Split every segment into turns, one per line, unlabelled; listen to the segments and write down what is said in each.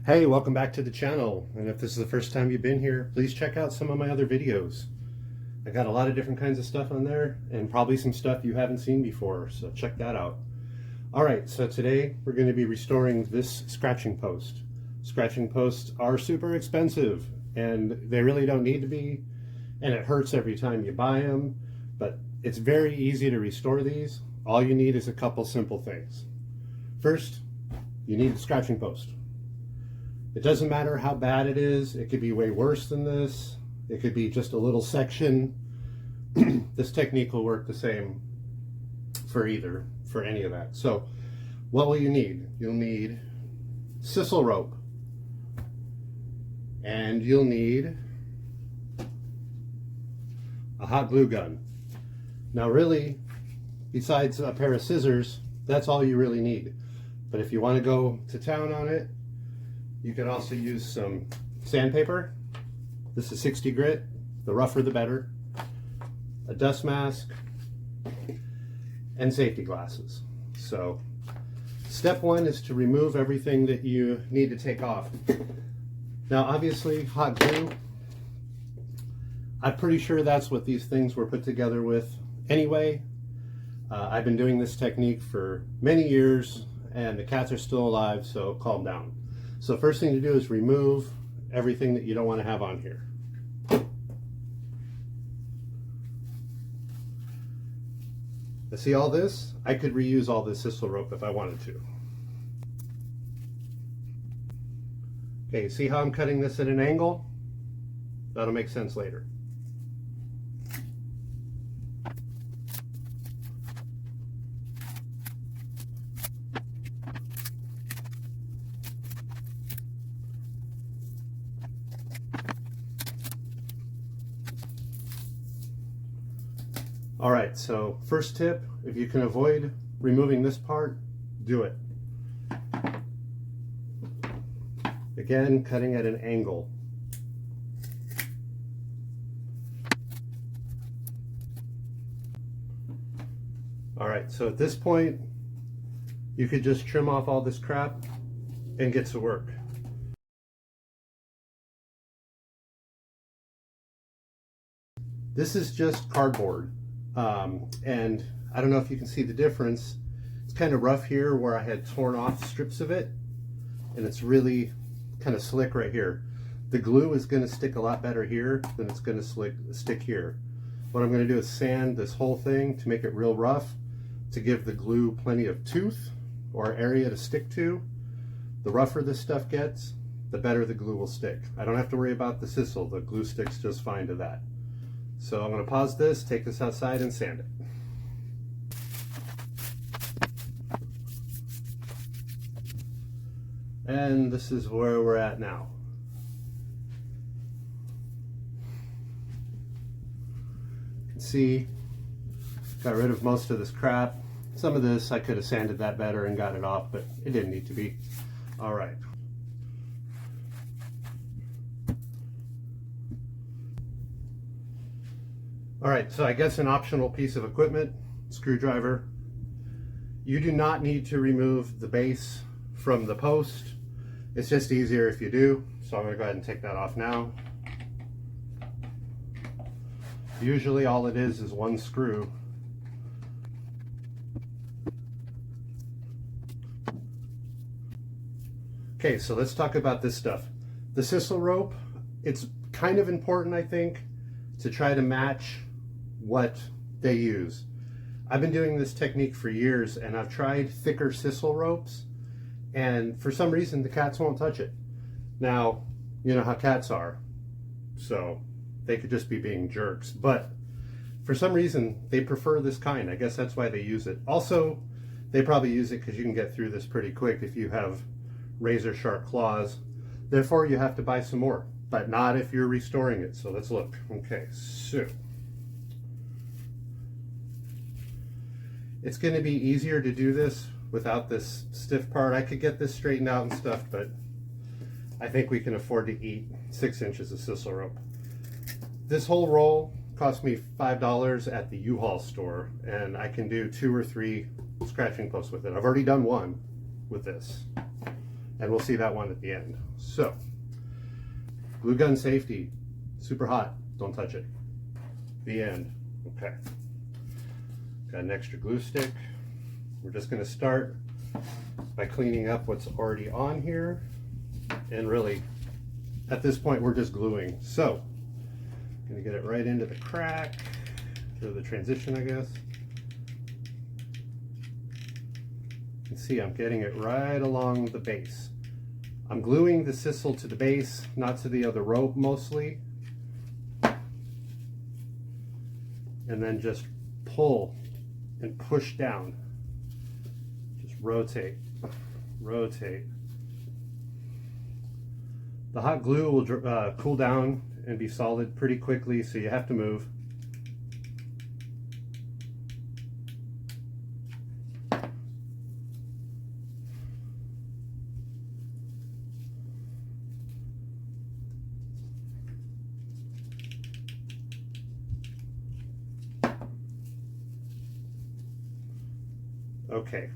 Hey, welcome back to the channel. And if this is the first time you've been here, please check out some of my other videos. I got a lot of different kinds of stuff on there and probably some stuff you haven't seen before, so check that out. All right, so today we're going to be restoring this scratching post. Scratching posts are super expensive and they really don't need to be, and it hurts every time you buy them, but it's very easy to restore these. All you need is a couple simple things. First, you need a scratching post. It doesn't matter how bad it is. It could be way worse than this. It could be just a little section. This technique will work the same for any of that. So what will you need? You'll need sisal rope, and you'll need a hot glue gun. Now really, besides a pair of scissors, that's all you really need. But if you want to go to town on it, you can also use some sandpaper. This is 60 grit, the rougher the better, a dust mask, and safety glasses. So step one is to remove everything that you need to take off. Now obviously hot glue, I'm pretty sure that's what these things were put together with anyway. I've been doing this technique for many years and the cats are still alive, so calm down. So first thing to do is remove everything that you don't want to have on here. Now see all this? I could reuse all this sisal rope if I wanted to. Okay, see how I'm cutting this at an angle? That'll make sense later. All right, so first tip, if you can avoid removing this part, do it. Again, cutting at an angle. All right, so at this point, you could just trim off all this crap and get to work. This is just cardboard. And I don't know if you can see the difference. It's kind of rough here where I had torn off strips of it, and it's really kind of slick right here. The glue is going to stick a lot better here than it's going to stick here. What I'm going to do is sand this whole thing to make it real rough, to give the glue plenty of tooth or area to stick to. The rougher this stuff gets, the better the glue will stick. I don't have to worry about the sisal. The glue sticks just fine to that. So I'm going to pause this, take this outside, and sand it. And this is where we're at now. You can see, got rid of most of this crap. Some of this I could have sanded that better and got it off, but it didn't need to be. All right. All right, so I guess an optional piece of equipment, screwdriver. You do not need to remove the base from the post. It's just easier if you do. So I'm gonna go ahead and take that off now. Usually all it is one screw. Okay, so let's talk about this stuff. The sisal rope, it's kind of important, I think, to try to match what they use. I've been doing this technique for years and I've tried thicker sisal ropes, and for some reason the cats won't touch it. Now, you know how cats are, so they could just be being jerks, but for some reason they prefer this kind. I guess that's why they use it. Also, they probably use it because you can get through this pretty quick if you have razor sharp claws. Therefore you have to buy some more, but not if you're restoring it. So let's look. Okay, so it's going to be easier to do this without this stiff part. I could get this straightened out and stuff, but I think we can afford to eat 6 inches of sisal rope. This whole roll cost me $5 at the U-Haul store, and I can do 2 or 3 scratching posts with it. I've already done one with this, and we'll see that one at the end. So, glue gun safety, super hot, don't touch it. The end. Okay. Got an extra glue stick. We're just going to start by cleaning up what's already on here. And really, at this point, we're just gluing. So, I'm going to get it right into the crack, or the transition, I guess. You can see I'm getting it right along the base. I'm gluing the sisal to the base, not to the other rope mostly. And then just pull and push down. Just rotate, rotate. The hot glue will cool down and be solid pretty quickly, so you have to move. Okay,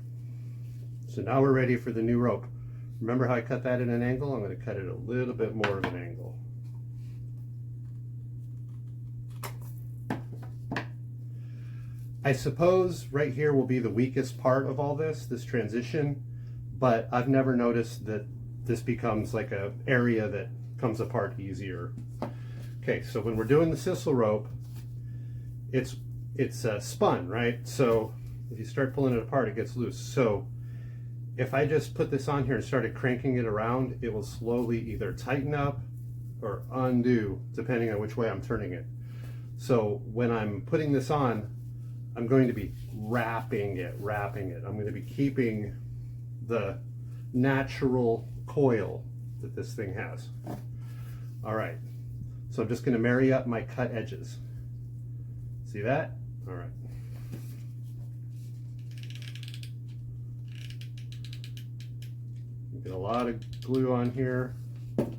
so now we're ready for the new rope. Remember how I cut that at an angle? I'm going to cut it a little bit more of an angle. I suppose right here will be the weakest part of all this transition, but I've never noticed that this becomes like an area that comes apart easier. Okay, so when we're doing the sisal rope, it's spun, right? So if you start pulling it apart, it gets loose. So if I just put this on here and started cranking it around, it will slowly either tighten up or undo, depending on which way I'm turning it. So when I'm putting this on, I'm going to be wrapping it. I'm going to be keeping the natural coil that this thing has. All right, so I'm just going to marry up my cut edges. See that? All right. Get a lot of glue on here. I'm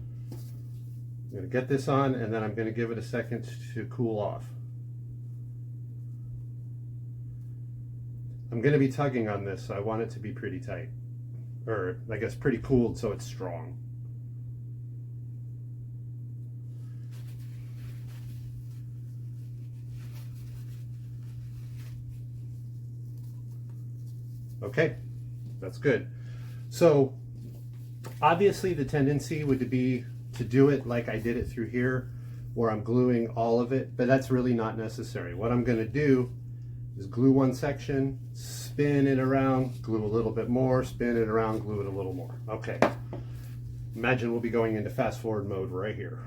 going to get this on, and then I'm going to give it a second to cool off. I'm going to be tugging on this, so I want it to be pretty tight, or I guess pretty cooled so it's strong. Okay, that's good. So obviously the tendency would be to do it like I did it through here, where I'm gluing all of it, but that's really not necessary. What I'm going to do is glue one section, spin it around, glue a little bit more, spin it around, glue it a little more. Okay. Imagine we'll be going into fast forward mode right here.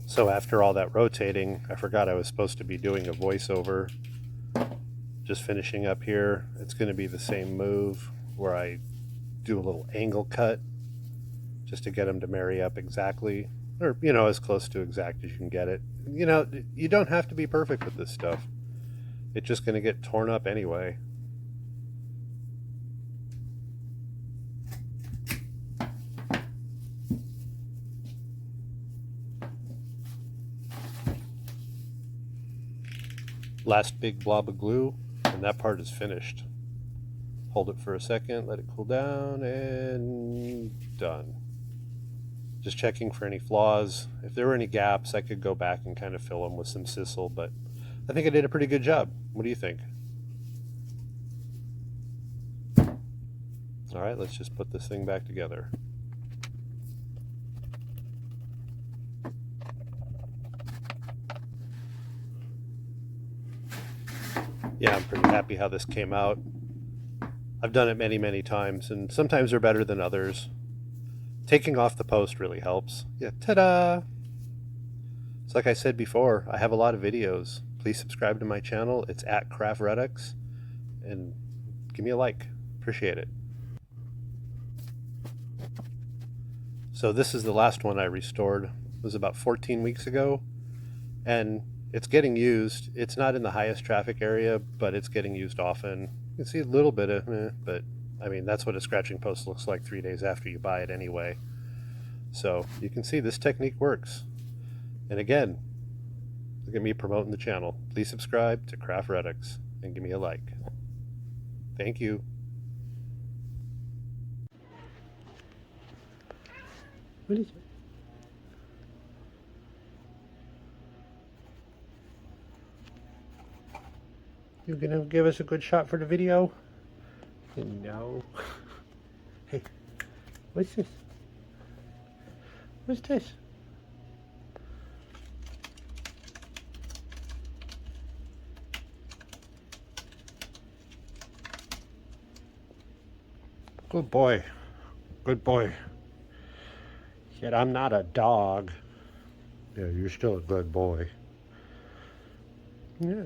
So after all that rotating, I forgot I was supposed to be doing a voiceover. Just finishing up here, it's going to be the same move where I do a little angle cut just to get them to marry up exactly, or you know, as close to exact as you can get it. You know, you don't have to be perfect with this stuff. It's just going to get torn up anyway. Last big blob of glue, and that part is finished. Hold it for a second, let it cool down, and done. Just checking for any flaws. If there were any gaps, I could go back and kind of fill them with some sisal, but I think I did a pretty good job. What do you think? All right, let's just put this thing back together. Yeah, I'm pretty happy how this came out. I've done it many times, and sometimes they're better than others. Taking off the post really helps. Yeah, ta-da! So like I said before, I have a lot of videos. Please subscribe to my channel. It's at CraftRedux, and give me a like. Appreciate it. So this is the last one I restored. It was about 14 weeks ago, and it's getting used. It's not in the highest traffic area, but it's getting used often. You can see a little bit of but I mean, that's what a scratching post looks like 3 days after you buy it anyway. So you can see this technique works. And again, look at me promoting the channel. Please subscribe to CraftRedux and give me a like. Thank you. What is it? You gonna give us a good shot for the video? No. Hey, what's this? What's this? Good boy. Good boy. Yet I'm not a dog. Yeah, you're still a good boy. Yeah.